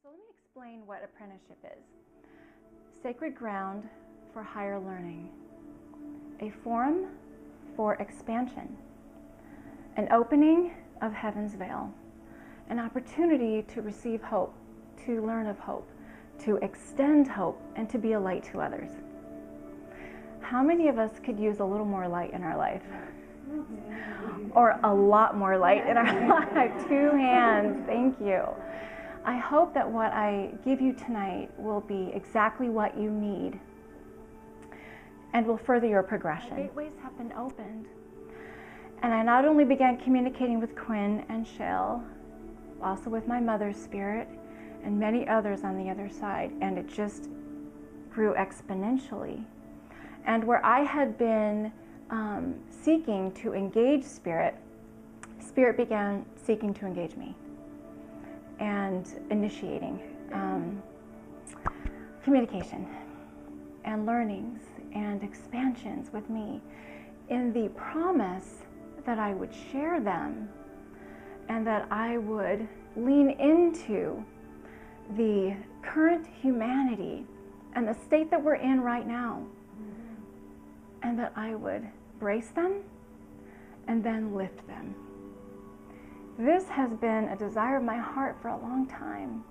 So let me explain what apprenticeship is. Sacred ground for higher learning, a forum for expansion, an opening of heaven's veil, an opportunity to receive hope, to learn of hope, to extend hope, and to be a light to others. How many of us could use a little more light in our life? Or a lot more light in our life? 2 hands, thank you. I hope that what I give you tonight will be exactly what you need and will further your progression. Gateways have been opened. And I not only began communicating with Quinn and Shell, also with my mother's spirit and many others on the other side, and it just grew exponentially. And where I had been seeking to engage Spirit, Spirit began seeking to engage me and initiating communication and learnings and expansions with me in the promise that I would share them and that I would lean into the current humanity and the state that we're in right now, and that I would brace them and then lift them. This has been a desire of my heart for a long time,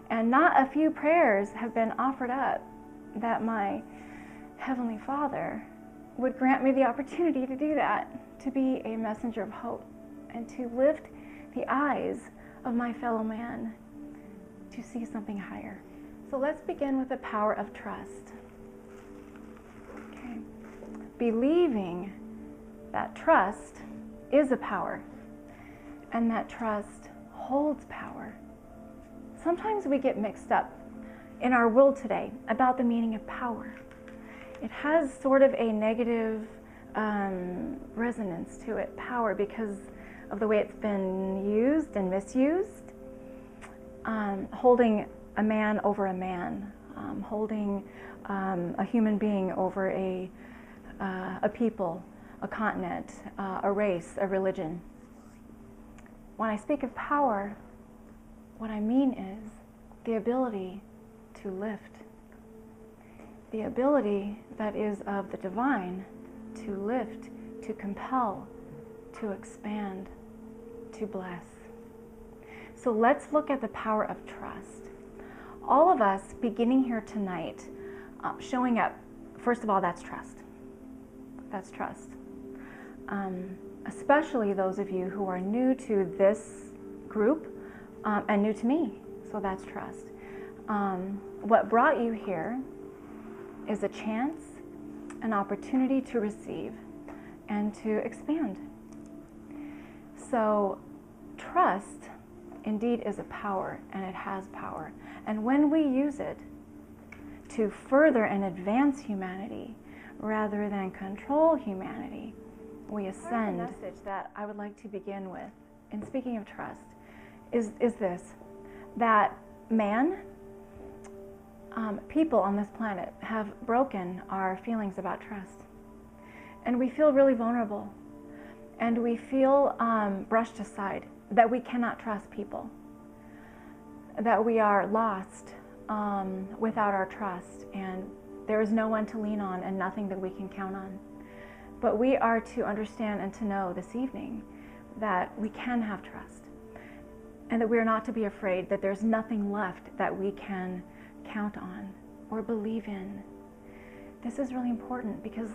and not a few prayers have been offered up that my Heavenly Father would grant me the opportunity to do that, to be a messenger of hope and to lift the eyes of my fellow man to see something higher. So let's begin with the power of trust. Okay. Believing that trust is a power and that trust holds power. Sometimes we get mixed up in our world today about the meaning of power. It has sort of a negative resonance to it, power, because of the way it's been used and misused. Holding a man over a man, holding a human being over a people, a continent, a race, a religion. When I speak of power, what I mean is the ability to lift, the ability that is of the divine to lift, to compel, to expand, to bless. So let's look at the power of trust. All of us beginning here tonight, showing up, first of all, that's trust. That's trust. Especially those of you who are new to this group and new to me, so that's trust. What brought you here is a chance, an opportunity to receive and to expand. So trust indeed is a power, and it has power. And when we use it to further and advance humanity rather than control humanity, we ascend. The message that I would like to begin with in speaking of trust is this, that man, people on this planet have broken our feelings about trust. And we feel really vulnerable. And we feel brushed aside, that we cannot trust people, that we are lost without our trust, and there is no one to lean on and nothing that we can count on. But we are to understand and to know this evening that we can have trust, and that we are not to be afraid that there's nothing left that we can count on or believe in. This is really important because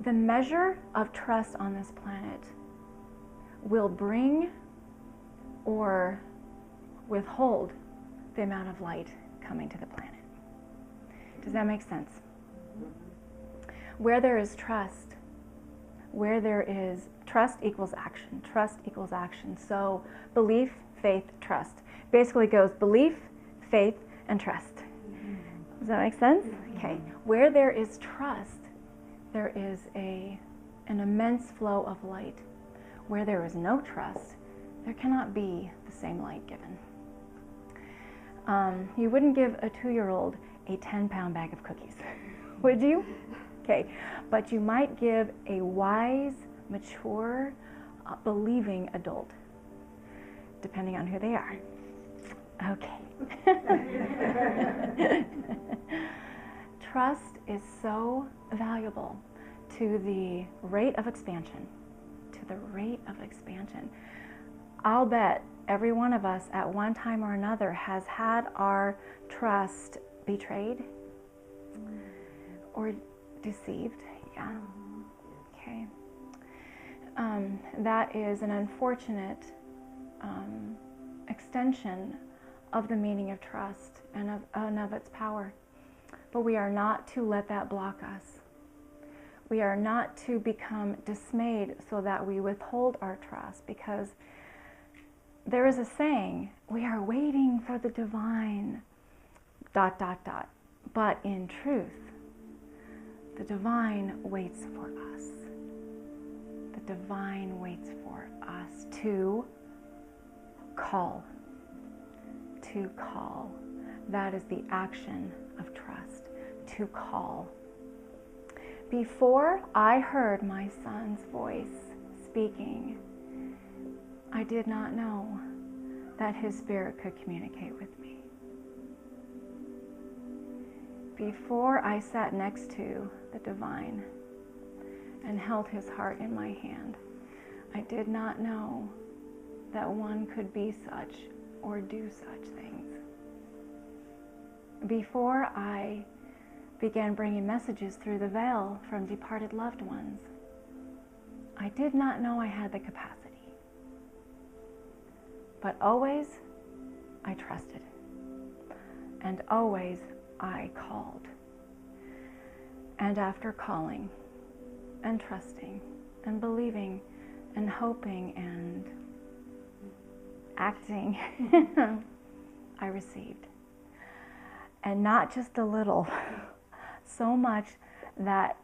the measure of trust on this planet will bring or withhold the amount of light coming to the planet. Does that make sense? Where there is trust, trust equals action. Trust equals action. So belief, faith, trust. Basically goes belief, faith, and trust. Does that make sense? Okay. Where there is trust, there is an immense flow of light. Where there is no trust, there cannot be the same light given. You wouldn't give a 2-year-old a 10-pound bag of cookies, would you? Okay, but you might give a wise, mature, believing adult, depending on who they are, Okay. Trust is so valuable to the rate of expansion. To the rate of expansion. I'll bet every one of us at one time or another has had our trust betrayed or deceived. Yeah. Okay. That is an unfortunate extension of the meaning of trust and of its power. But we are not to let that block us. We are not to become dismayed so that we withhold our trust, because there is a saying, we are waiting for the divine, ... But in truth, the divine waits for us. The divine waits for us to call. To call. That is the action of trust. To call. Before I heard my son's voice speaking, I did not know that his spirit could communicate with me. Before I sat next to the divine and held his heart in my hand, I did not know that one could be such or do such things. Before I began bringing messages through the veil from departed loved ones, I did not know I had the capacity. But always I trusted, and always I called. And after calling and trusting and believing and hoping and acting, I received. And not just a little, so much that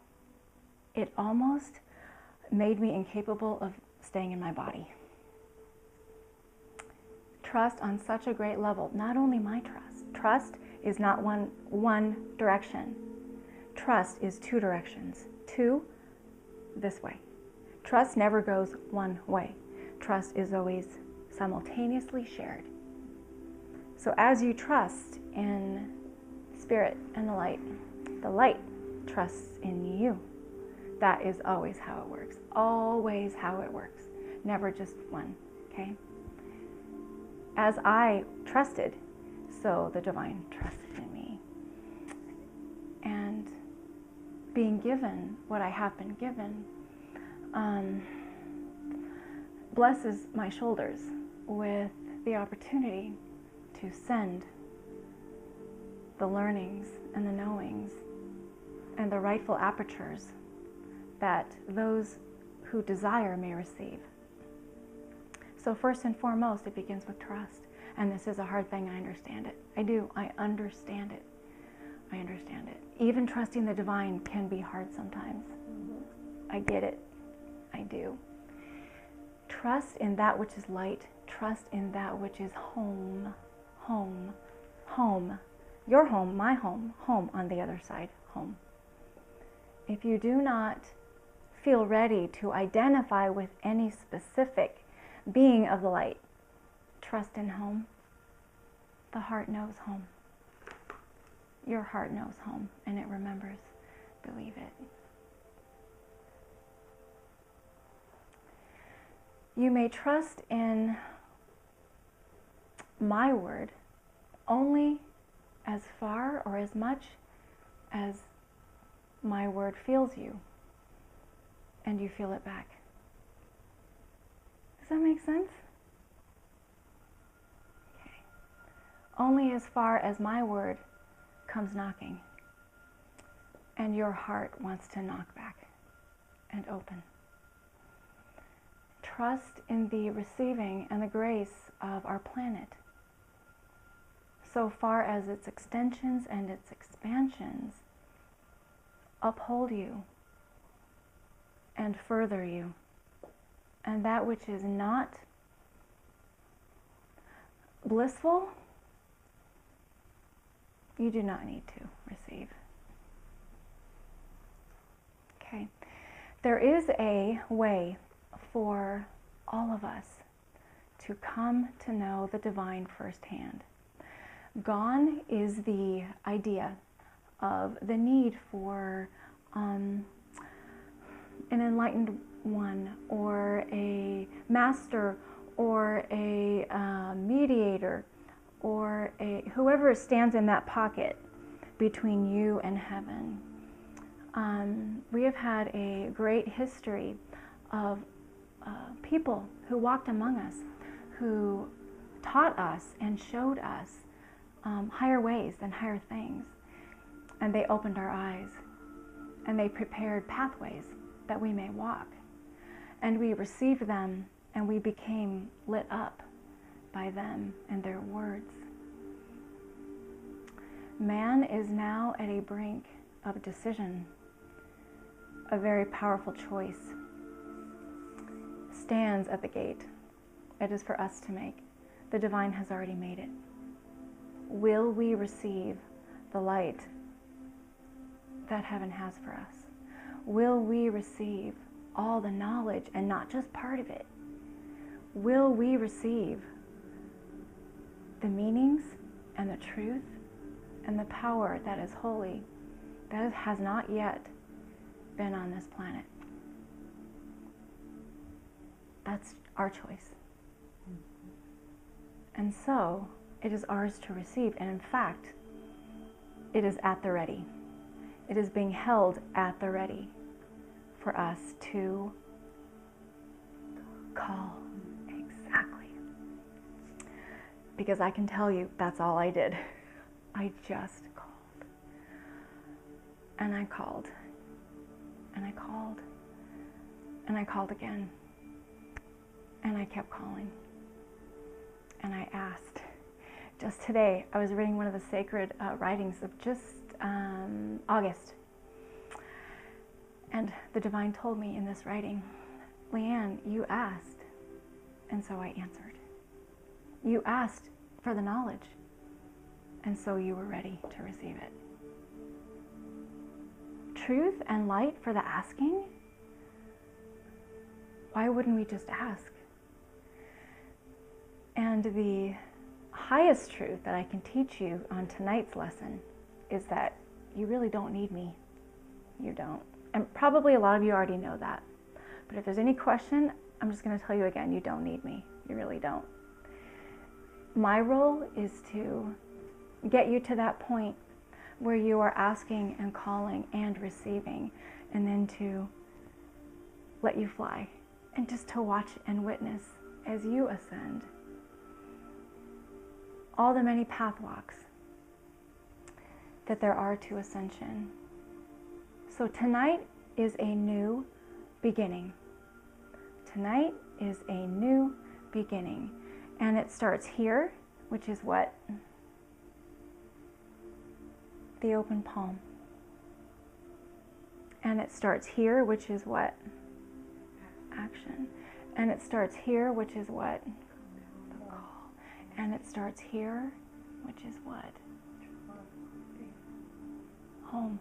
it almost made me incapable of staying in my body. Trust on such a great level, not only my trust. Trust is not one direction. Trust is two directions. Two, this way. Trust never goes one way. Trust is always simultaneously shared. So as you trust in Spirit and the light trusts in you. That is always how it works. Always how it works. Never just one, okay? As I trusted, so the divine trusted in me. And being given what I have been given blesses my shoulders with the opportunity to send the learnings and the knowings and the rightful apertures that those who desire may receive. So first and foremost, it begins with trust. And this is a hard thing, I understand it. I do, I understand it. I understand it. Even trusting the divine can be hard sometimes. I get it, I do. Trust in that which is light. Trust in that which is home, home, home. Your home, my home, home on the other side, home. If you do not feel ready to identify with any specific being of the light, trust in home. The heart knows home. Your heart knows home, and it remembers. Believe it. You may trust in my word only as far or as much as my word feels you, and you feel it back. Does that make sense? Okay. Only as far as my word comes knocking, and your heart wants to knock back and open. Trust in the receiving and the grace of our planet, so far as its extensions and its expansions uphold you and further you. And that which is not blissful, you do not need to receive. Okay. There is a way for all of us to come to know the divine firsthand. Gone is the idea of the need for an enlightened one, or a master, or a mediator, or whoever stands in that pocket between you and heaven. We have had a great history of people who walked among us, who taught us and showed us higher ways and higher things. And they opened our eyes, and they prepared pathways that we may walk. And we received them, and we became lit up by them and their words. Man is now at a brink of a decision. A very powerful choice stands at the gate. It is for us to make. The divine has already made it. Will we receive the light that heaven has for us? Will we receive all the knowledge and not just part of it? Will we receive the meanings and the truth and the power that is holy, that has not yet been on this planet? That's our choice. And so it is ours to receive. And in fact, it is at the ready. It is being held at the ready for us to call. Exactly. Because I can tell you, that's all I did. I just called. And I called. And I called. And I called again. And I kept calling. And I asked. Just today, I was reading one of the sacred writings of just August. And the divine told me in this writing, LeeAnn, you asked, and so I answered. You asked for the knowledge, and so you were ready to receive it. Truth and light for the asking? Why wouldn't we just ask? And the highest truth that I can teach you on tonight's lesson is that you really don't need me. You don't. And probably a lot of you already know that. But if there's any question, I'm just going to tell you again, you don't need me. You really don't. My role is to get you to that point where you are asking and calling and receiving, and then to let you fly, and just to watch and witness as you ascend all the many pathwalks that there are to ascension. So tonight is a new beginning. Tonight is a new beginning. And it starts here, which is what? The open palm. And it starts here, which is what? Action. And it starts here, which is what? The call. And it starts here, which is what? Home.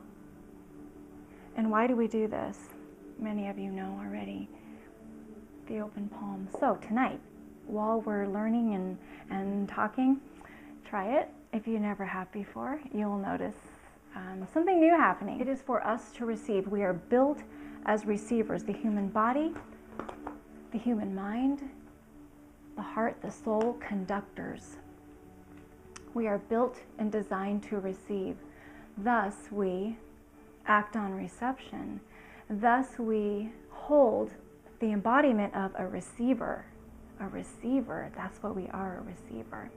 And why do we do this? Many of you know already. The open palm. So tonight, while we're learning and talking, try it. If you never have before, you'll notice something new happening. It is for us to receive. We are built as receivers. The human body, the human mind, the heart, the soul, conductors. We are built and designed to receive. Thus we act on reception. Thus we hold the embodiment of a receiver. A receiver, that's what we are, a receiver.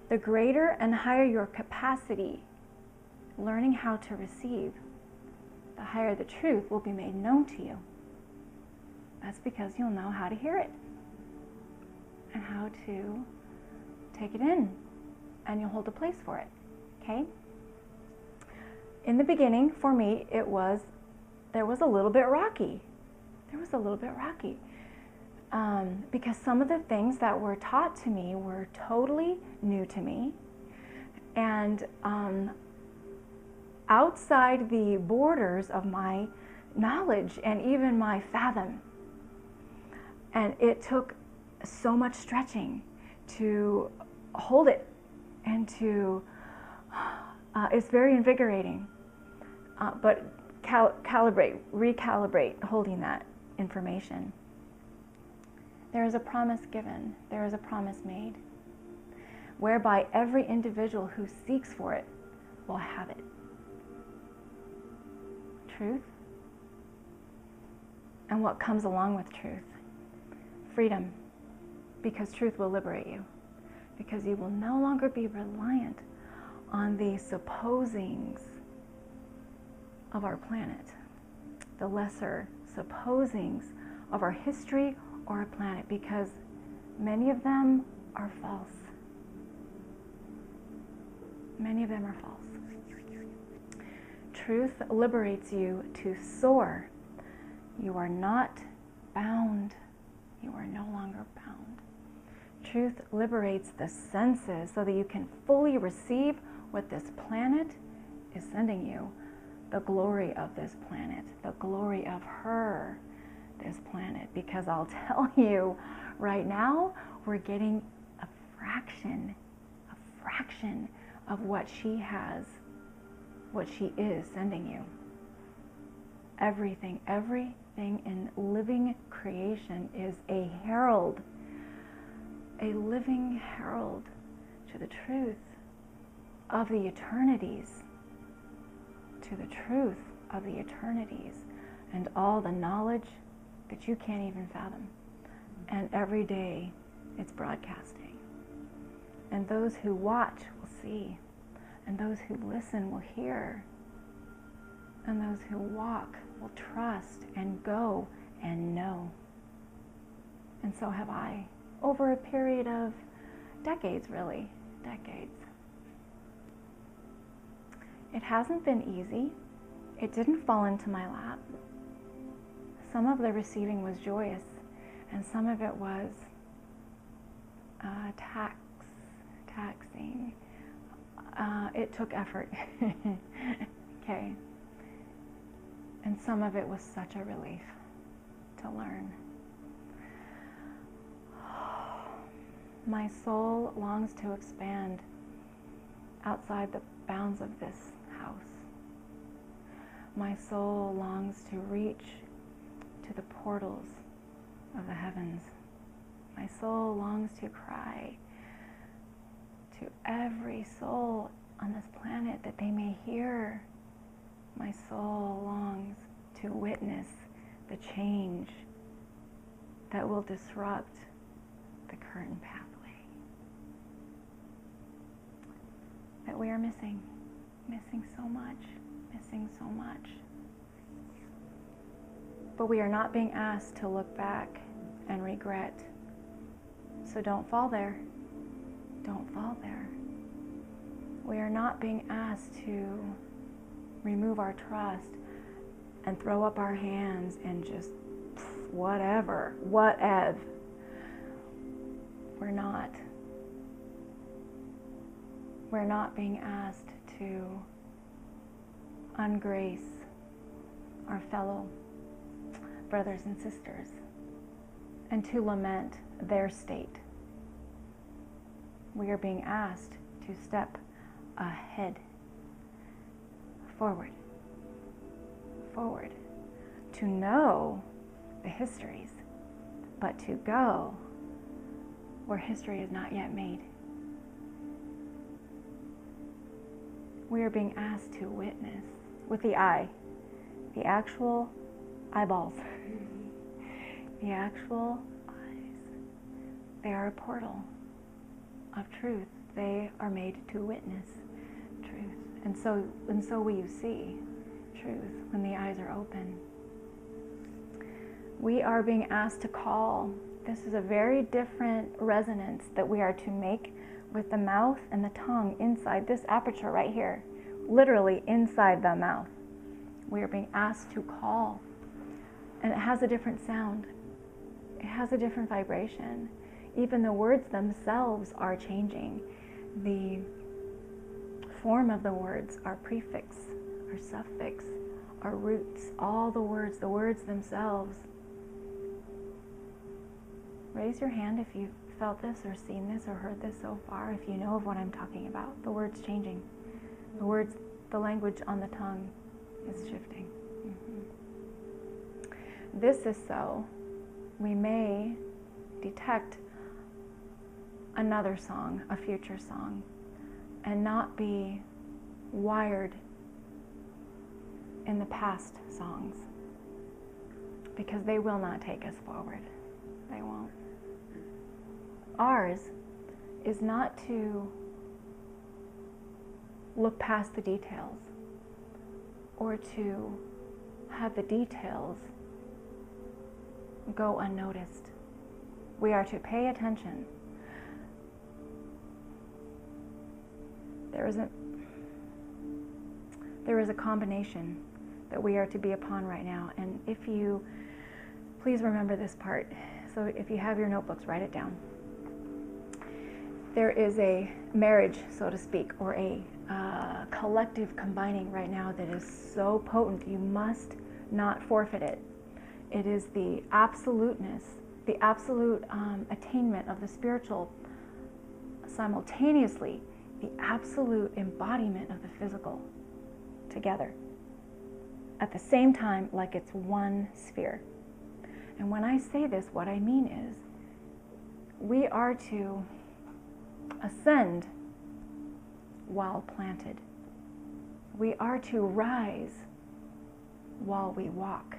The greater and higher your capacity, learning how to receive, the higher the truth will be made known to you. That's because you'll know how to hear it and how to take it in, and you'll hold a place for it, okay? In the beginning, for me, there was a little bit rocky. There was a little bit rocky. Because some of the things that were taught to me were totally new to me, and outside the borders of my knowledge and even my fathom. And it took so much stretching to hold it and it's very invigorating, but recalibrate holding that information. There is a promise given, there is a promise made, whereby every individual who seeks for it will have it. Truth, and what comes along with truth. Freedom, because truth will liberate you, because you will no longer be reliant on the supposings of our planet, the lesser supposings of our history or our planet, because many of them are false. Many of them are false. Truth liberates you to soar. You are not bound. You are no longer bound. Truth liberates the senses so that you can fully receive what this planet is sending you. The glory of this planet, the glory of her, this planet. Because I'll tell you, right now, we're getting a fraction of what she has, what she is sending you. Everything in living creation is a herald, a living herald to the truth of the eternities, to the truth of the eternities, and all the knowledge that you can't even fathom. And every day it's broadcasting. And those who watch will see, and those who listen will hear, and those who walk will trust and go and know. And so have I, over a period of decades, really, decades. It hasn't been easy. It didn't fall into my lap. Some of the receiving was joyous, and some of it was taxing. It took effort. Okay. And some of it was such a relief to learn. My soul longs to expand outside the bounds of this house. My soul longs to reach to the portals of the heavens. My soul longs to cry to every soul on this planet that they may hear. My soul longs to witness the change that will disrupt the current pathway that we are missing so much. But we are not being asked to look back and regret. So don't fall there. Don't fall there. We are not being asked to remove our trust and throw up our hands and just whatever. We're not. We're not being asked to ungrace our fellow brothers and sisters and to lament their state. We are being asked to step ahead, forward, to know the histories, but to go where history is not yet made. We are being asked to witness with the eye, the actual eyeballs, the actual eyes. They are a portal of truth. They are made to witness truth. And so will you see truth when the eyes are open. We are being asked to call. This is a very different resonance that we are to make with the mouth and the tongue inside this aperture right here, literally inside the mouth. We are being asked to call. And it has a different sound. It has a different vibration. Even the words themselves are changing. The form of the words, our prefix, our suffix, our roots, all the words themselves. Raise your hand if you felt this or seen this or heard this so far, if you know of what I'm talking about, the word's changing. The language on the tongue is shifting. This is so we may detect another song, a future song, and not be wired in the past songs, because they will not take us forward. They won't. Ours is not to look past the details or to have the details go unnoticed. We are to pay attention. There is a combination that we are to be upon right now, and if you please remember this part. So if you have your notebooks, write it down. There is a marriage, so to speak, or a collective combining right now that is so potent, you must not forfeit it. It is the absoluteness, the absolute attainment of the spiritual, simultaneously the absolute embodiment of the physical together at the same time, like it's one sphere. And when I say this, what I mean is we are to ascend while planted. We are to rise while we walk.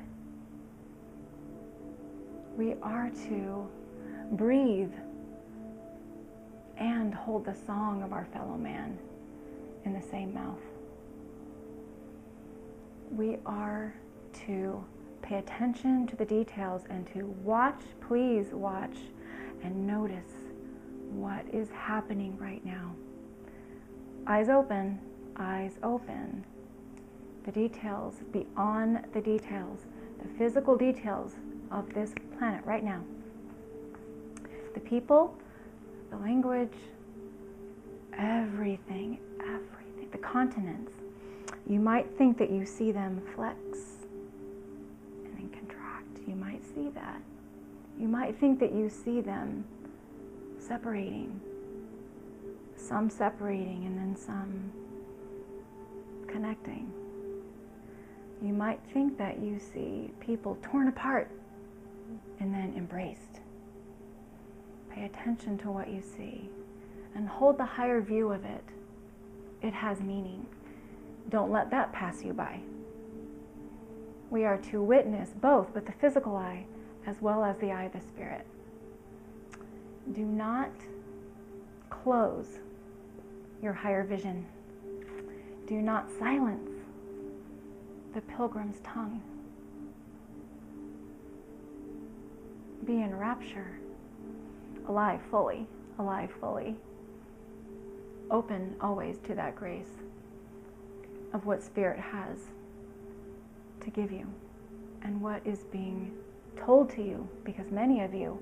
We are to breathe and hold the song of our fellow man in the same mouth. We are to pay attention to the details and to watch, please watch, and notice what is happening right now. Eyes open, eyes open. The details, beyond the details, the physical details of this planet right now. The people, the language, everything, the continents. You might think that you see them flex and then contract. You might see that. You might think that you see them separating. Some separating and then some connecting. You might think that you see people torn apart and then embraced. Pay attention to what you see and hold the higher view of it. It has meaning. Don't let that pass you by. We are to witness both with the physical eye as well as the eye of the spirit. Do not close your higher vision. Do not silence the pilgrim's tongue. Be in rapture, alive fully, alive fully. Open always to that grace of what Spirit has to give you and what is being told to you, because many of you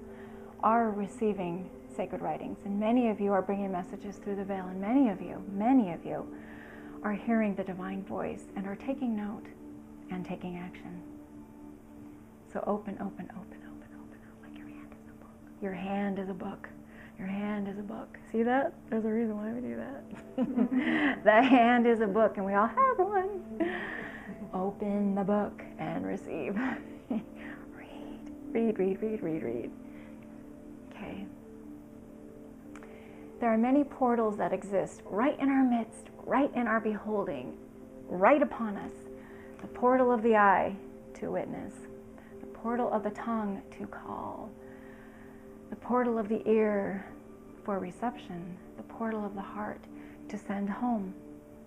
are receiving sacred writings and many of you are bringing messages through the veil, and many of you are hearing the divine voice and are taking note and taking action. So open, open, open, open, open, like your hand is a book. Your hand is a book. Your hand is a book. See that? There's a reason why we do that. The hand is a book, and we all have one. Open the book and receive. Read, read, read, read, read. Okay. There are many portals that exist right in our midst, right in our beholding, right upon us. The portal of the eye to witness. The portal of the tongue to call. The portal of the ear for reception, the portal of the heart to send home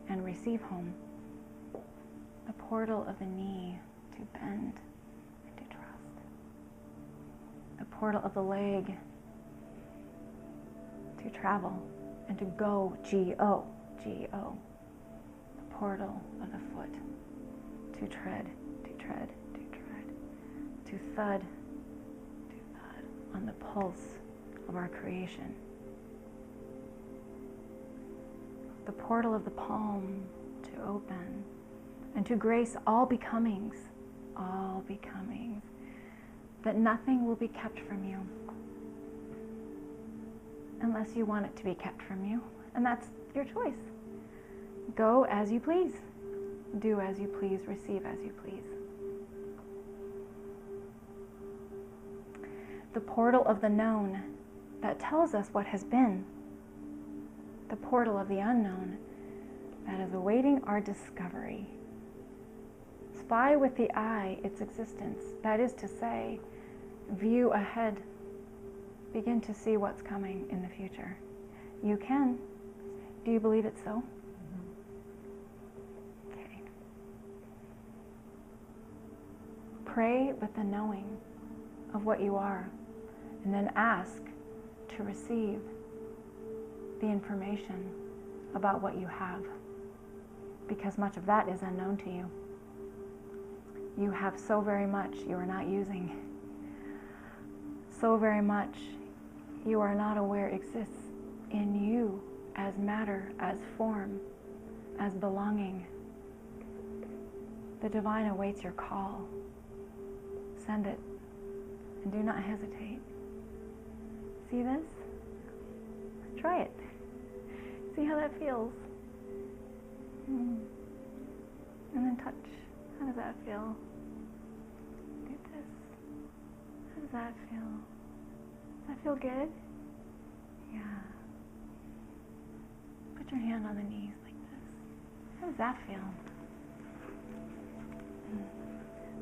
and receive home, the portal of the knee to bend and to trust, the portal of the leg to travel and to go, G-O, G-O, the portal of the foot to tread, to tread, to tread, to thud on the pulse of our creation. The portal of the palm to open and to grace all becomings, that nothing will be kept from you. unless you want it to be kept from you. And that's your choice. Go as you please. Do as you please. Receive as you please. The portal of the known that tells us what has been. The portal of the unknown that is awaiting our discovery. Spy with the eye its existence. That is to say, view ahead. Begin to see what's coming in the future. You can. Do you believe it so? Okay. Pray with the knowing of what you are, and then ask to receive the information about what you have, because much of that is unknown to you. You have so very much you are not using. So very much you are not aware exists in you as matter, as form, as belonging. The divine awaits your call. Send it, and do not hesitate. See this? Try it. See how that feels. And then touch. How does that feel? Do this. How does that feel? Does that feel good? Yeah. Put your hand on the knees like this. How does that feel?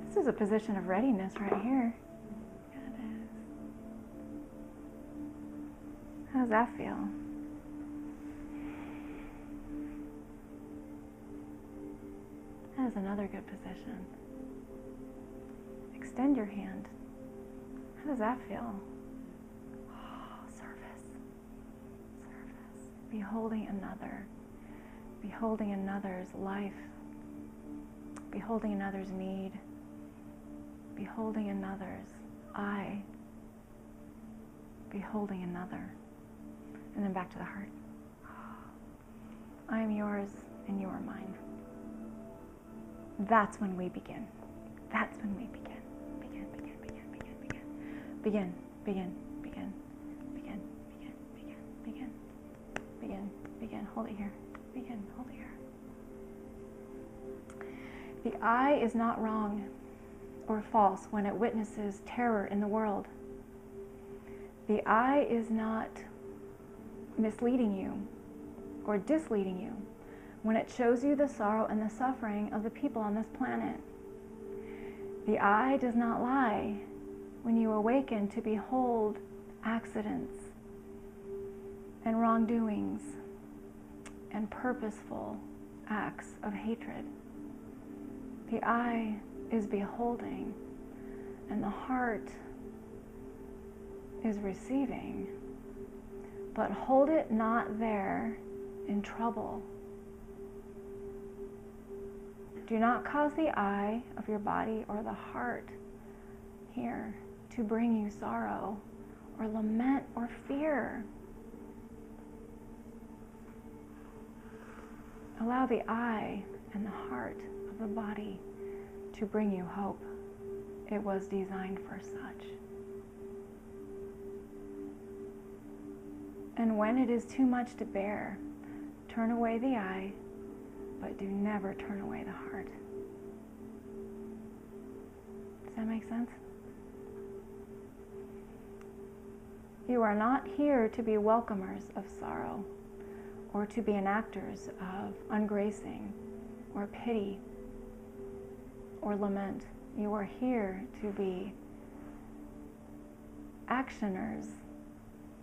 This is a position of readiness right here. Yeah, it is. How does that feel? That is another good position. Extend your hand. How does that feel? Oh, service. Service. Beholding another. Beholding another's life. Beholding another's need. Beholding another's I. Beholding another. And then back to the heart. I am yours and you are mine. That's when we begin. That's when we begin. Begin, begin, begin, begin, begin. Begin, begin, begin, begin, begin, begin, begin, begin, begin. Hold it here. Begin, hold it here. The I is not wrong or false when it witnesses terror in the world. The I is not misleading you or disleading you when it shows you the sorrow and the suffering of the people on this planet. The I does not lie when you awaken to behold accidents and wrongdoings and purposeful acts of hatred. The I is beholding and the heart is receiving, but hold it not there in trouble. Do not cause the I of your body or the heart here to bring you sorrow or lament or fear. Allow the I and the heart of the body to bring you hope. It was designed for such. And when it is too much to bear, turn away the I, but do never turn away the heart. Does that make sense? You are not here to be welcomers of sorrow or to be enactors of ungracing or pity or lament. You are here to be actioners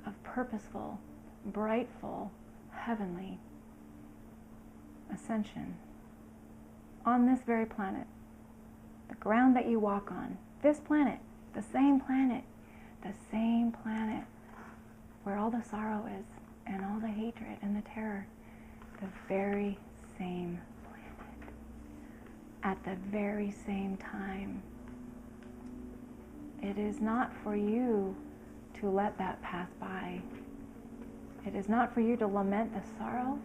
of purposeful, brightful, heavenly ascension on this very planet, the ground that you walk on, this planet, the same planet where all the sorrow is and all the hatred and the terror, the very same planet, at the very same time. It is not for you to let that pass by. It is not for you to lament the sorrow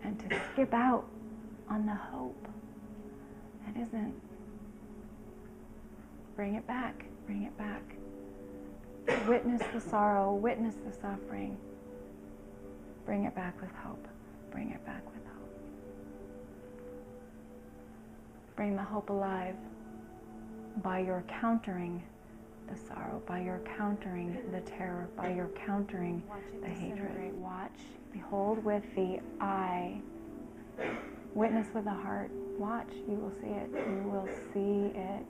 and to skip out on the hope. It isn't. Bring it back, bring it back. Witness the sorrow, witness the suffering, Bring it back with hope. Bring it back with hope. Bring the hope alive by your countering the sorrow, by your countering the terror, by your countering the hatred. Watch, behold with the eye, witness with the heart. Watch, you will see it. You will see it.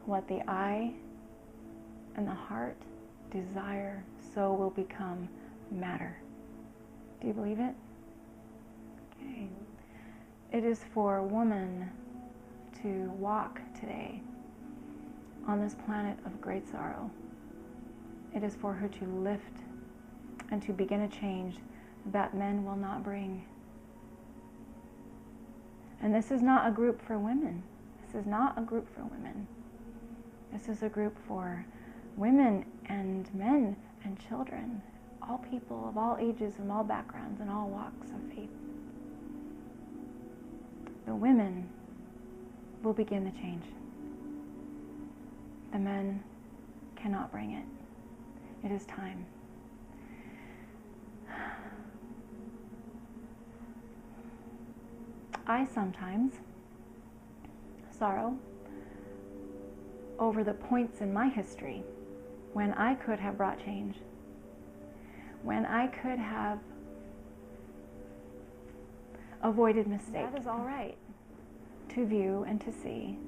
What the eye and the heart desire, so will become matter. Do you believe it? Okay. It is for a woman to walk today on this planet of great sorrow. It is for her to lift and to begin a change that men will not bring. And this is not a group for women. This is not a group for women. This is a group for women and men and children, all people of all ages and all backgrounds and all walks of faith. The women will begin the change. The men cannot bring it. It is time. I sometimes sorrow over the points in my history when I could have brought change, when I could have avoided mistakes. That is all right to view and to see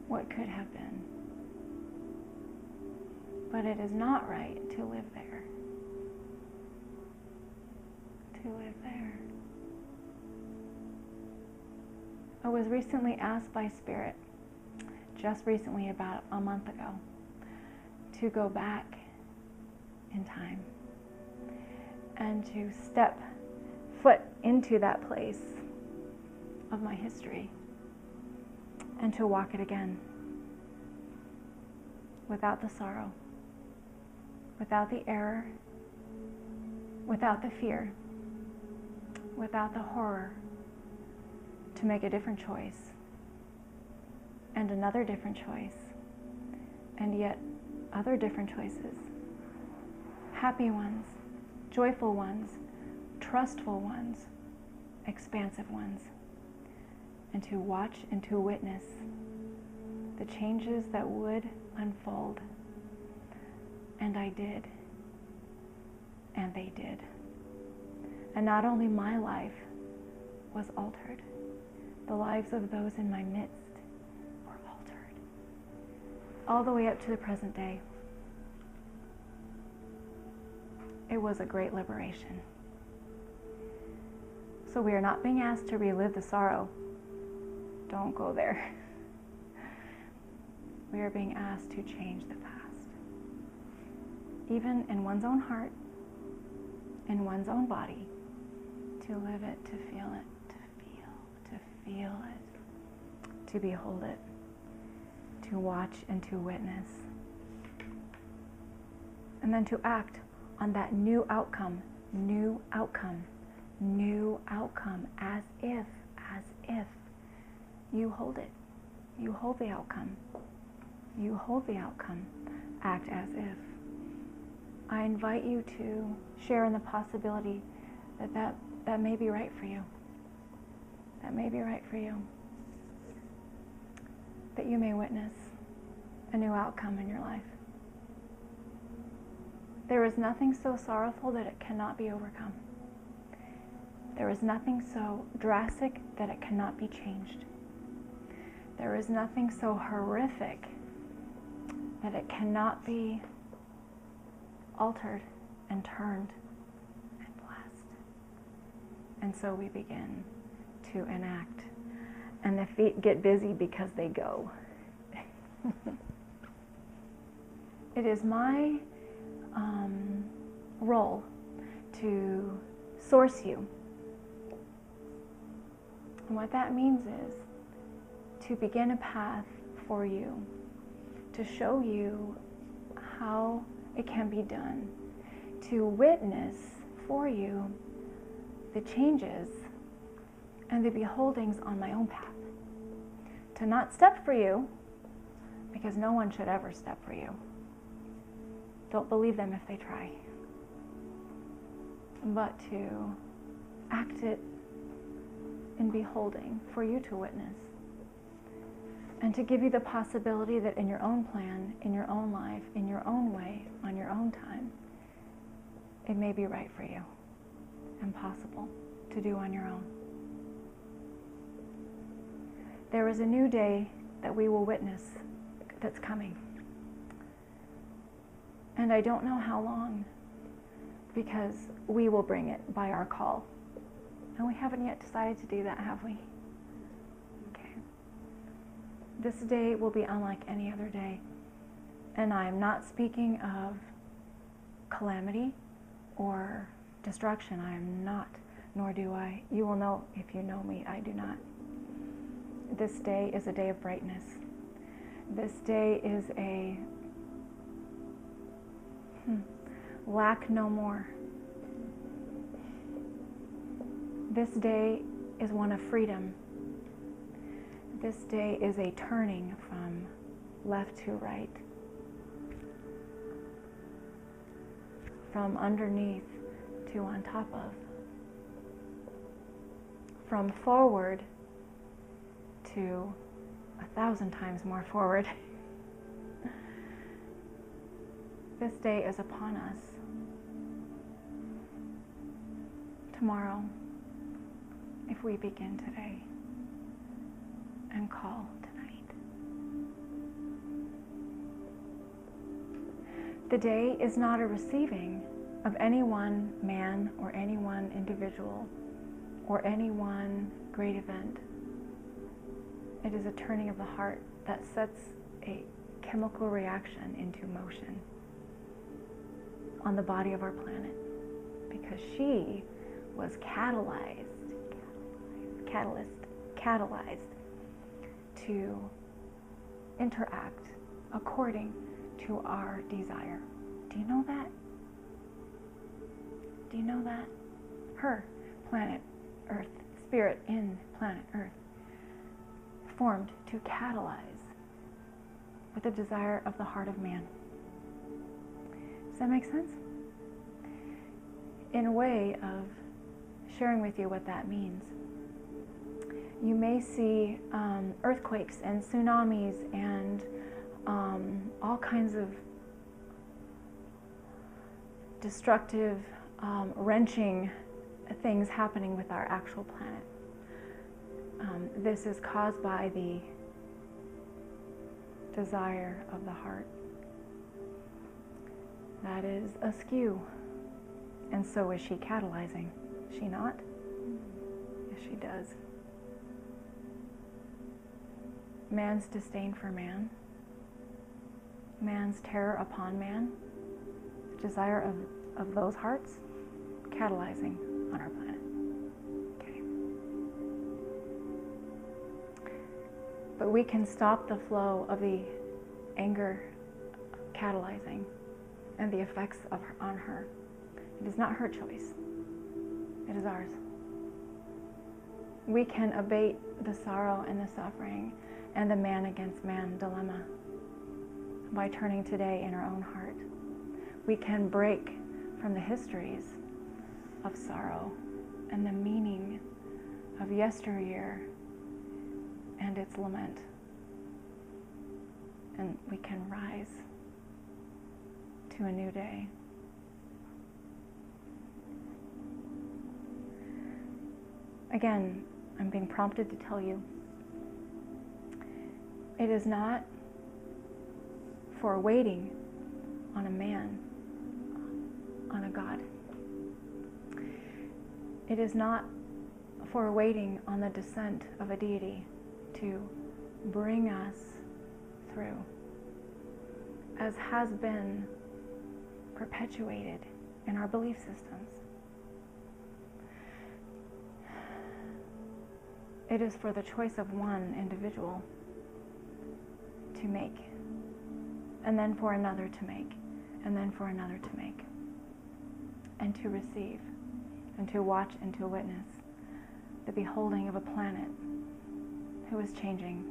what could have been. But it is not right to live there. To live there. I was recently asked by Spirit, just recently, about a month ago, to go back in time and to step foot into that place of my history and to walk it again without the sorrow, without the error, without the fear, without the horror, to make a different choice and another different choice and yet other different choices, happy ones, joyful ones, trustful ones, expansive ones, and to watch and to witness the changes that would unfold. And I did, and they did. And not only my life was altered, the lives of those in my midst were altered, all the way up to the present day. It was a great liberation. So we are not being asked to relive the sorrow. Don't go there. We are being asked to change the past. Even in one's own heart, in one's own body, to live it, to feel it, to feel it, to behold it, to watch and to witness. And then to act on that new outcome, as if you hold it. You hold the outcome. You hold the outcome. Act as if. I invite you to share in the possibility that may be right for you. That may be right for you. That you may witness a new outcome in your life. There is nothing so sorrowful that it cannot be overcome. There is nothing so drastic that it cannot be changed. There is nothing so horrific that it cannot be altered and turned and blessed. And so we begin to enact. And the feet get busy because they go. It is my role to source you. And what that means is to begin a path for you, to show you how it can be done, to witness for you the changes and the beholdings on my own path, to not step for you, because no one should ever step for you. Don't believe them if they try, but to act it in beholding for you to witness, and to give you the possibility that in your own plan, in your own life, in your own way, on your own time, it may be right for you and possible to do on your own. There is a new day that we will witness that's coming. And I don't know how long, because we will bring it by our call. And we haven't yet decided to do that, have we? Okay. This day will be unlike any other day. And I am not speaking of calamity or destruction. I am not, nor do I. You will know if you know me, I do not. This day is a day of brightness. This day is a lack no more. This day is one of freedom. This day is a turning from left to right, from underneath to on top of, from forward to 1,000 times more forward. This day is upon us. Tomorrow, if we begin today and call tonight. The day is not a receiving of any one man or any one individual or any one great event. It is a turning of the heart that sets a chemical reaction into motion on the body of our planet, because she was catalyzed to interact according to our desire. Do you know that? Do you know that? Her, planet Earth, spirit in planet Earth, formed to catalyze with the desire of the heart of man. Does that make sense? In a way of sharing with you what that means, you may see earthquakes and tsunamis and all kinds of destructive, wrenching things happening with our actual planet. This is caused by the desire of the heart that is askew, and so is she catalyzing. Is she not? Yes, she does. Man's disdain for man, man's terror upon man, desire of those hearts catalyzing on our planet. Okay. But we can stop the flow of the anger catalyzing and the effects on her. It is not her choice. It is ours. We can abate the sorrow and the suffering and the man against man dilemma by turning today in our own heart. We can break from the histories of sorrow and the meaning of yesteryear and its lament. And we can rise to a new day. Again, I'm being prompted to tell you, it is not for waiting on a man, on a God. It is not for waiting on the descent of a deity to bring us through, as has been perpetuated in our belief systems. It is for the choice of one individual to make, and then for another to make, and then for another to make, and to receive, and to watch and to witness the beholding of a planet who is changing,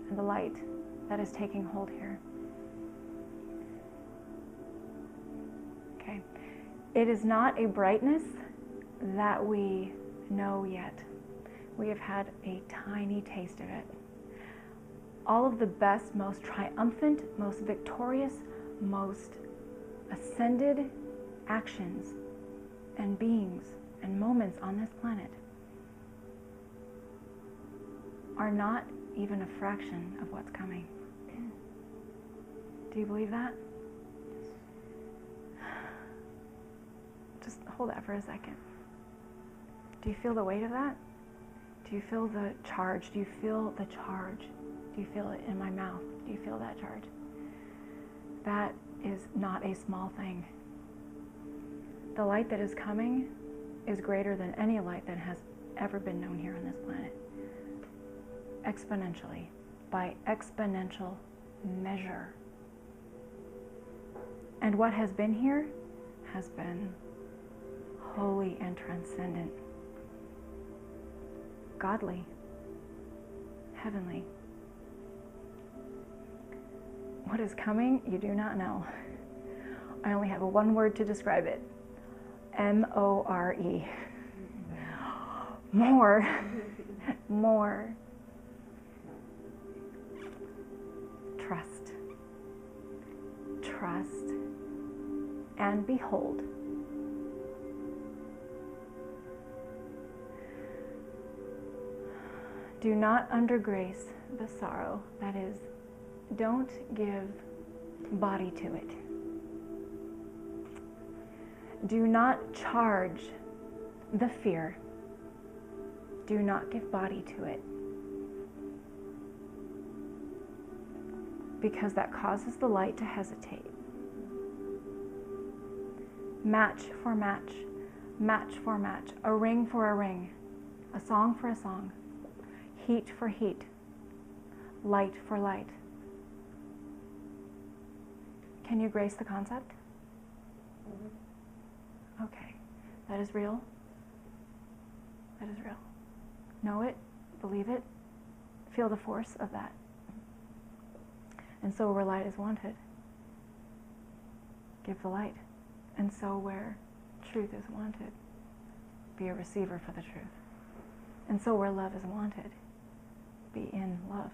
and the light that is taking hold here. It is not a brightness that we know yet. We have had a tiny taste of it. All of the best, most triumphant, most victorious, most ascended actions and beings and moments on this planet are not even a fraction of what's coming. Do you believe that? Just hold that for a second. Do you feel the weight of that? Do you feel the charge? Do you feel the charge? Do you feel it in my mouth? Do you feel that charge? That is not a small thing. The light that is coming is greater than any light that has ever been known here on this planet. Exponentially, by exponential measure. And what has been here has been holy and transcendent, godly, heavenly. What is coming, you do not know. I only have one word to describe it. M-O-R-E. More. More. Trust. Trust. And behold. Do not undergrace the sorrow. That is, don't give body to it. Do not charge the fear. Do not give body to it. Because that causes the light to hesitate. Match for match. Match for match. A ring for a ring. A song for a song. Heat for heat. Light for light. Can you grace the concept? Okay. That is real. That is real. Know it. Believe it. Feel the force of that. And so where light is wanted, give the light. And so where truth is wanted, be a receiver for the truth. And so where love is wanted, be in love.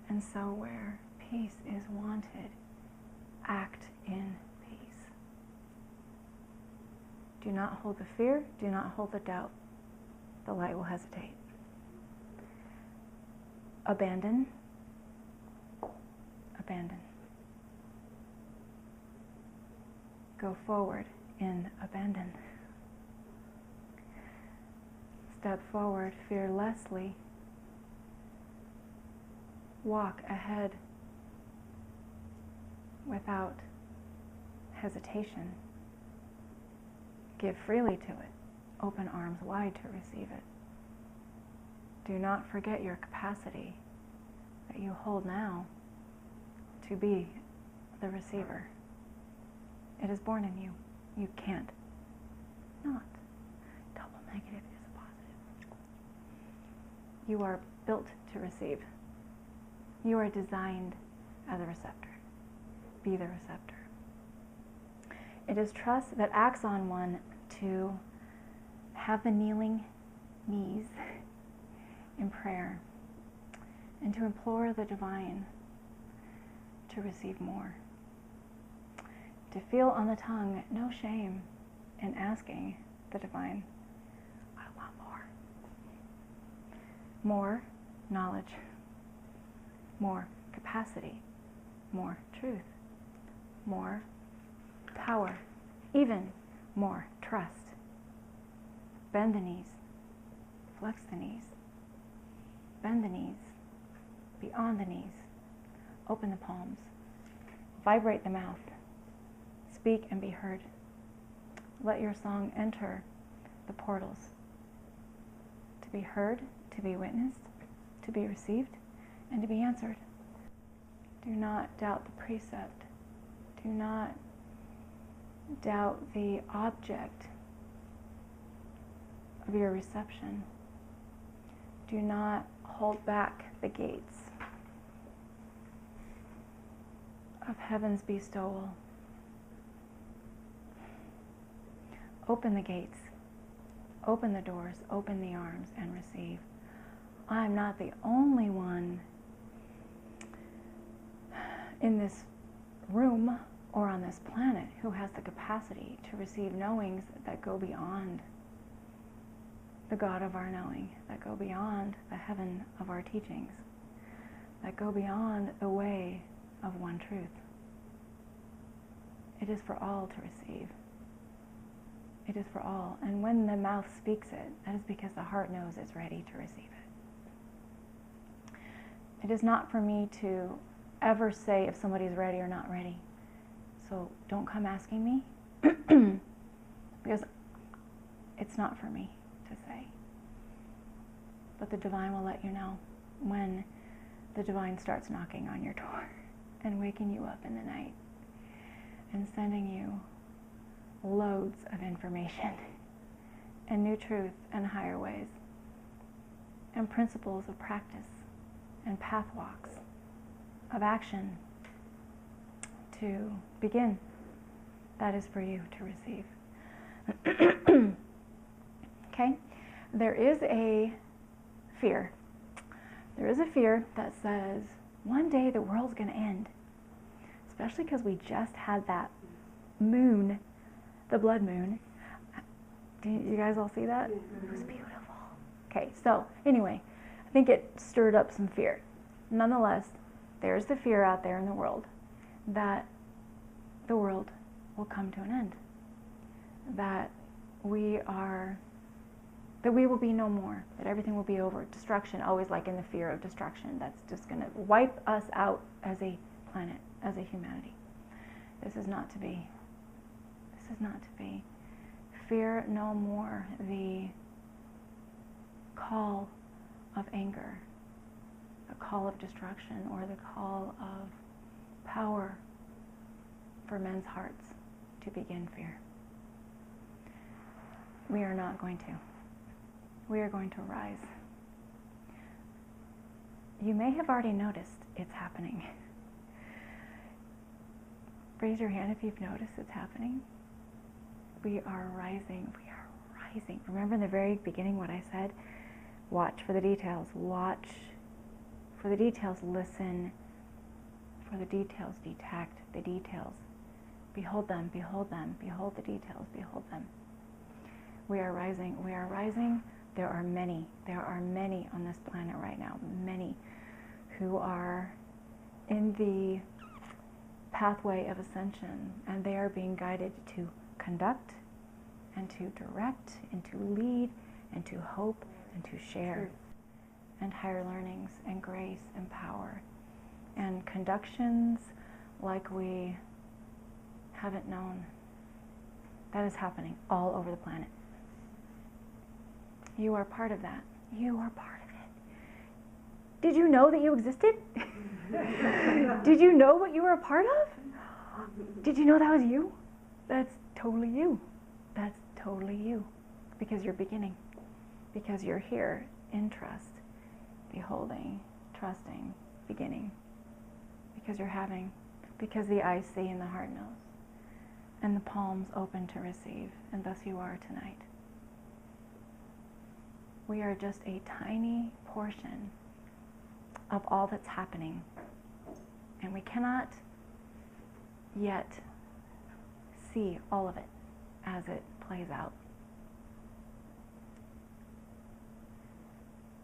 And so where peace is wanted, act in peace. Do not hold the fear, do not hold the doubt. The light will hesitate. Abandon. Abandon. Go forward in abandon. Step forward fearlessly. Walk ahead without hesitation. Give freely to it. Open arms wide to receive it. Do not forget your capacity that you hold now to be the receiver. It is born in you. You can't not. Double negative is a positive. You are built to receive. You are designed as a receptor. Be the receptor. It is trust that acts on one to have the kneeling knees in prayer and to implore the divine to receive more. To feel on the tongue no shame in asking the divine, I want more. More knowledge, more capacity, more truth, more power, even more trust. Bend the knees, flex the knees, bend the knees, beyond the knees, open the palms, vibrate the mouth, speak and be heard. Let your song enter the portals, to be heard, to be witnessed, to be received, and to be answered. Do not doubt the precept. Do not doubt the object of your reception. Do not hold back the gates of heaven's bestowal. Open the gates, open the doors, open the arms, and receive. I'm not the only one in this room or on this planet who has the capacity to receive knowings that go beyond the God of our knowing, that go beyond the heaven of our teachings, that go beyond the way of one truth. It is for all to receive. It is for all. And when the mouth speaks it, that is because the heart knows it's ready to receive it. It is not for me to ever say if somebody's ready or not ready. So don't come asking me because it's not for me to say. But the divine will let you know when the divine starts knocking on your door and waking you up in the night and sending you loads of information and new truth and higher ways and principles of practice and path walks of action to begin. That is for you to receive. Okay? There is a fear. There is a fear that says one day the world's going to end. Especially because we just had that moon, the blood moon. Did you guys all see that? It was beautiful. Okay, so anyway, I think it stirred up some fear. Nonetheless, there's the fear out there in the world that the world will come to an end. That we will be no more, that everything will be over. Destruction, always like in the fear of destruction, that's just going to wipe us out as a planet, as a humanity. This is not to be. This is not to be. Fear no more the call of anger, the call of destruction, or the call of power for men's hearts to begin fear. We are not going to. We are going to rise. You may have already noticed it's happening. Raise your hand if you've noticed it's happening. We are rising. We are rising. Remember in the very beginning what I said? Watch for the details. Watch for the details. Listen for the details. Detect the details. Behold them. Behold them. Behold the details. Behold them. We are rising. We are rising. There are many on this planet right now, many who are in the pathway of ascension, and they are being guided to conduct and to direct and to lead and to hope and to share and higher learnings and grace and power and conductions like we haven't known. That is happening all over the planet. You are part of that. You are part of it. Did you know that you existed? Did you know what you were a part of? Did you know that was you? That's totally you. That's totally you. Because you're beginning. Because you're here in trust, beholding, trusting, beginning. Because you're having. Because the eyes see and the heart knows. And the palms open to receive. And thus you are tonight. We are just a tiny portion of all that's happening. And we cannot yet see all of it as it plays out.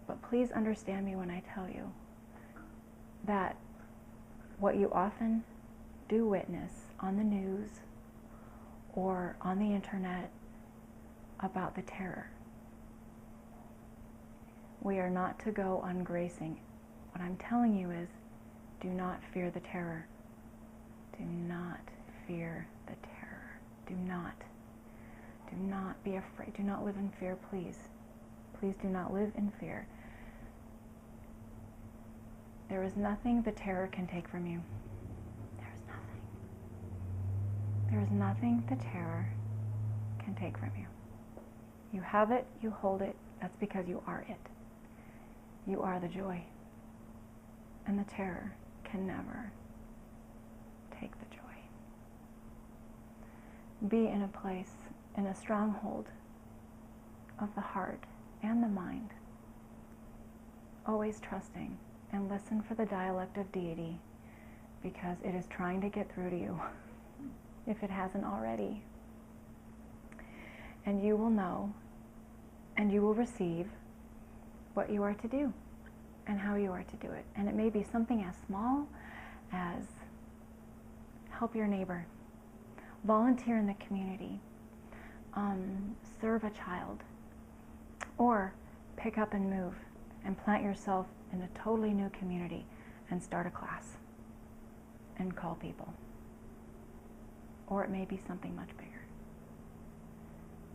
But please understand me when I tell you that what you often do witness on the news or on the internet about the terror, we are not to go ungracing. What I'm telling you is, do not fear the terror. Do not fear the terror. Do not. Do not be afraid. Do not live in fear, please. Please do not live in fear. There is nothing the terror can take from you. There is nothing. There is nothing the terror can take from you. You have it, you hold it, that's because you are it. You are the joy. And the terror can never take the joy. Be in a place in a stronghold of the heart and the mind, always trusting, and listen for the dialect of deity, because it is trying to get through to you, if it hasn't already. And you will know, and you will receive what you are to do, and how you are to do it. And it may be something as small as help your neighbor, volunteer in the community, serve a child, or pick up and move and plant yourself in a totally new community and start a class and call people. Or it may be something much bigger.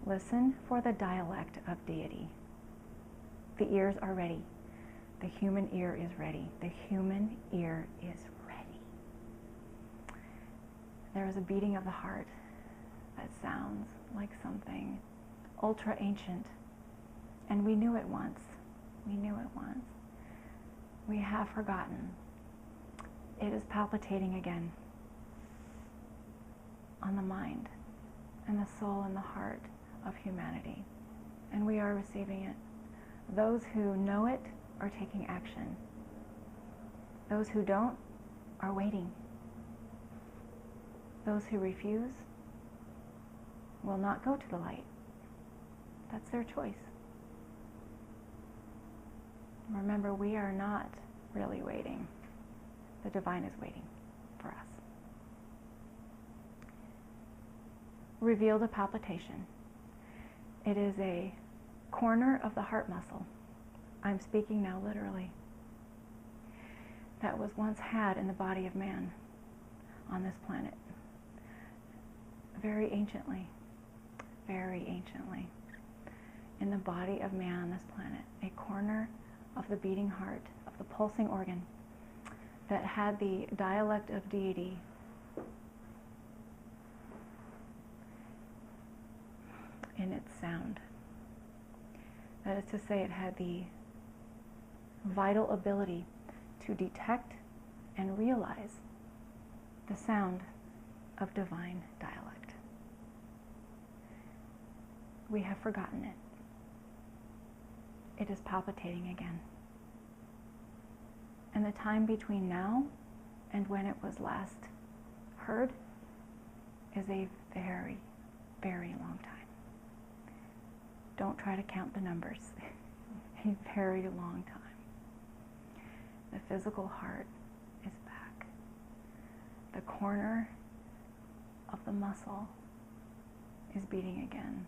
Listen for the dialect of deity. The ears are ready. The human ear is ready. The human ear is ready. There is a beating of the heart that sounds like something ultra ancient. And we knew it once. We knew it once. We have forgotten. It is palpitating again on the mind and the soul and the heart of humanity. And we are receiving it. Those who know it are taking action. Those who don't are waiting. Those who refuse will not go to the light. That's their choice. Remember, we are not really waiting. The divine is waiting for us. Reveal the palpitation. It is a corner of the heart muscle. I'm speaking now literally. That was once had in the body of man on this planet. Very anciently. Very anciently. In the body of man on this planet. A corner of the beating heart, of the pulsing organ, that had the dialect of deity in its sound. That is to say, it had the vital ability to detect and realize the sound of divine dialect. We have forgotten it. It is palpitating again. And the time between now and when it was last heard is a very, very long time. Don't try to count the numbers. A very long time. The physical heart is back. The corner of the muscle is beating again,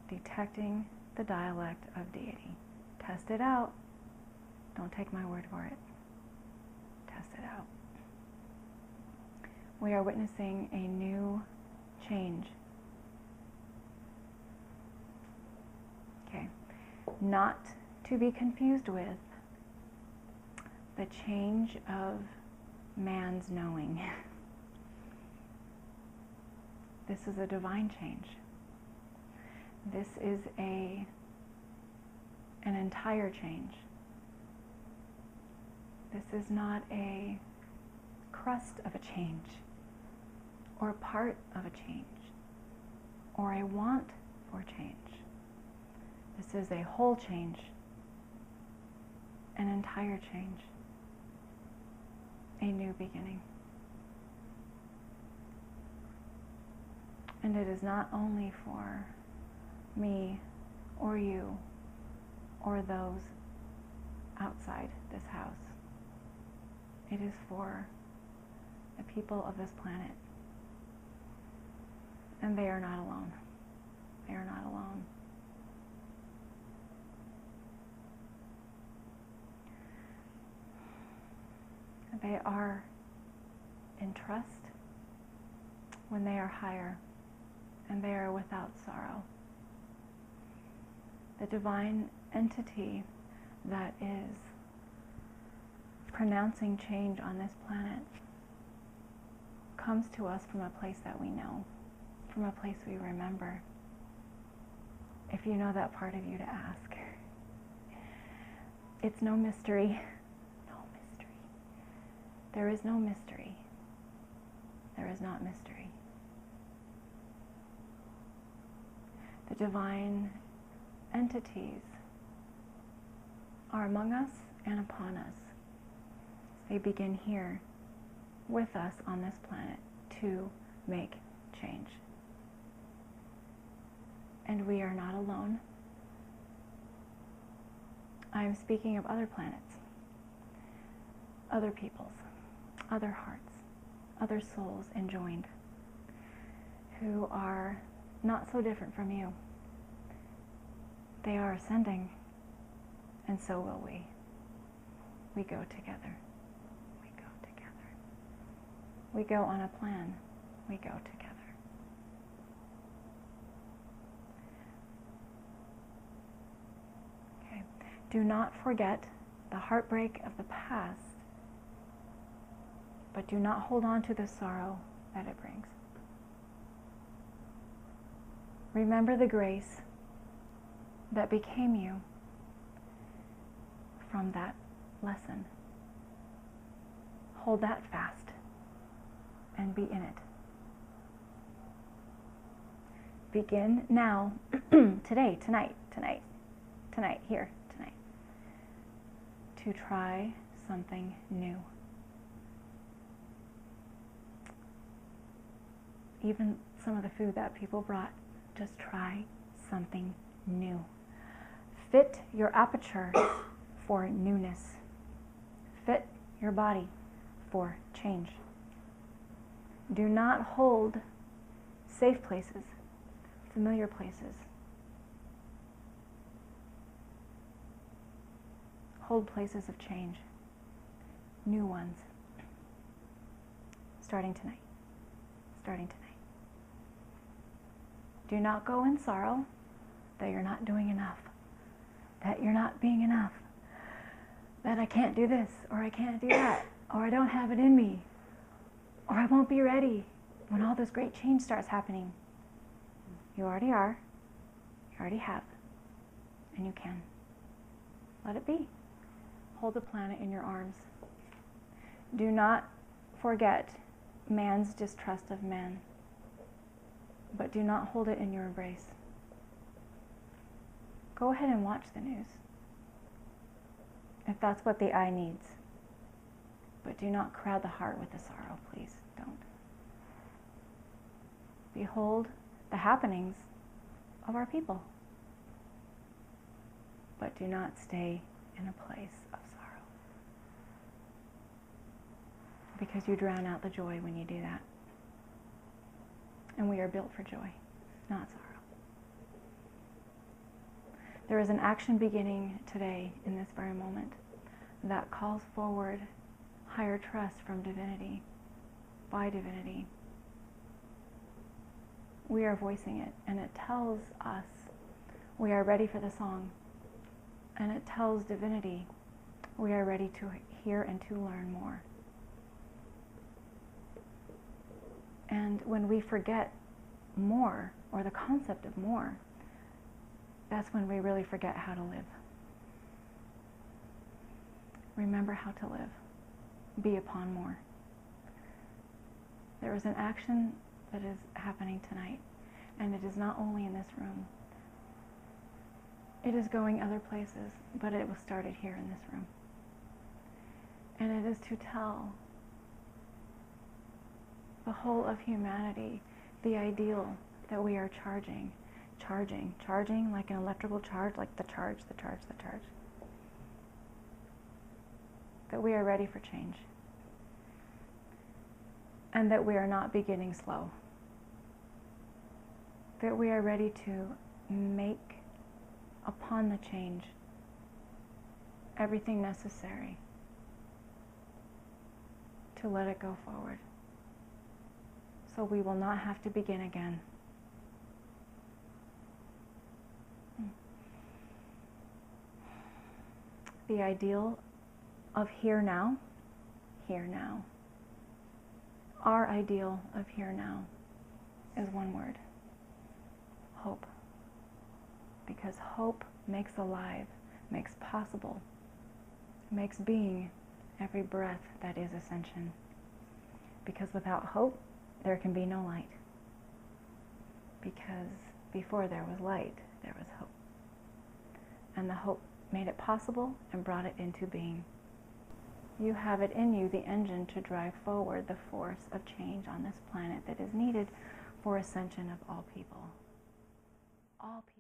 detecting the dialect of deity. Test it out. Don't take my word for it. Test it out. We are witnessing a new change. Okay. Not to be confused with the change of man's knowing. This is a divine change. This is an entire change. This is not a crust of a change, or part of a change, or a want for change. This is a whole change, an entire change, a new beginning. And it is not only for me or you or those outside this house. It is for the people of this planet. And they are not alone. They are not alone. They are in trust when they are higher, and they are without sorrow. The divine entity that is pronouncing change on this planet comes to us from a place that we know, from a place we remember. If you know that part of you, to ask. It's no mystery. No mystery. There is no mystery. There is not mystery. divine entities are among us and upon us. They begin here with us on this planet to make change. And we are not alone. I am speaking of other planets, other peoples, other hearts, other souls enjoined, who are not so different from you. They are ascending, and so will we. We go together. We go together. We go on a plan. We go together. Okay. Do not forget the heartbreak of the past, but do not hold on to the sorrow that it brings. Remember the grace that became you from that lesson. Hold that fast and be in it. Begin now, today, tonight, here, tonight, to try something new. Even some of the food that people brought, just try something new. Fit your aperture for newness. Fit your body for change. Do not hold safe places, familiar places. Hold places of change, new ones. Starting tonight. Starting tonight. Do not go in sorrow that you're not doing enough, that you're not being enough, that I can't do this, or I can't do that, or I don't have it in me, or I won't be ready when all this great change starts happening. You already are, you already have, and you can. Let it be. Hold the planet in your arms. Do not forget man's distrust of man, but do not hold it in your embrace. Go ahead and watch the news, if that's what the eye needs. But do not crowd the heart with the sorrow, please. Don't. Behold the happenings of our people, but do not stay in a place of sorrow, because you drown out the joy when you do that. And we are built for joy, not sorrow. There is an action beginning today in this very moment that calls forward higher trust from divinity, by divinity. We are voicing it, and it tells us we are ready for the song. And it tells divinity we are ready to hear and to learn more. And when we forget more, or the concept of more, that's when we really forget how to live. Remember how to live. Be upon more. There is an action that is happening tonight, and it is not only in this room. It is going other places, but it was started here in this room. And it is to tell the whole of humanity the ideal that we are charging like an electrical charge, like the charge. That we are ready for change. And that we are not beginning slow. That we are ready to make upon the change everything necessary to let it go forward. So we will not have to begin again. The ideal of here now. Our ideal of here now is one word: hope. Because hope makes alive, makes possible, makes being every breath that is ascension. Because without hope, there can be no light. Because before there was light, there was hope. And the hope made it possible and brought it into being. You have it in you, the engine to drive forward the force of change on this planet that is needed for ascension of all people. All people.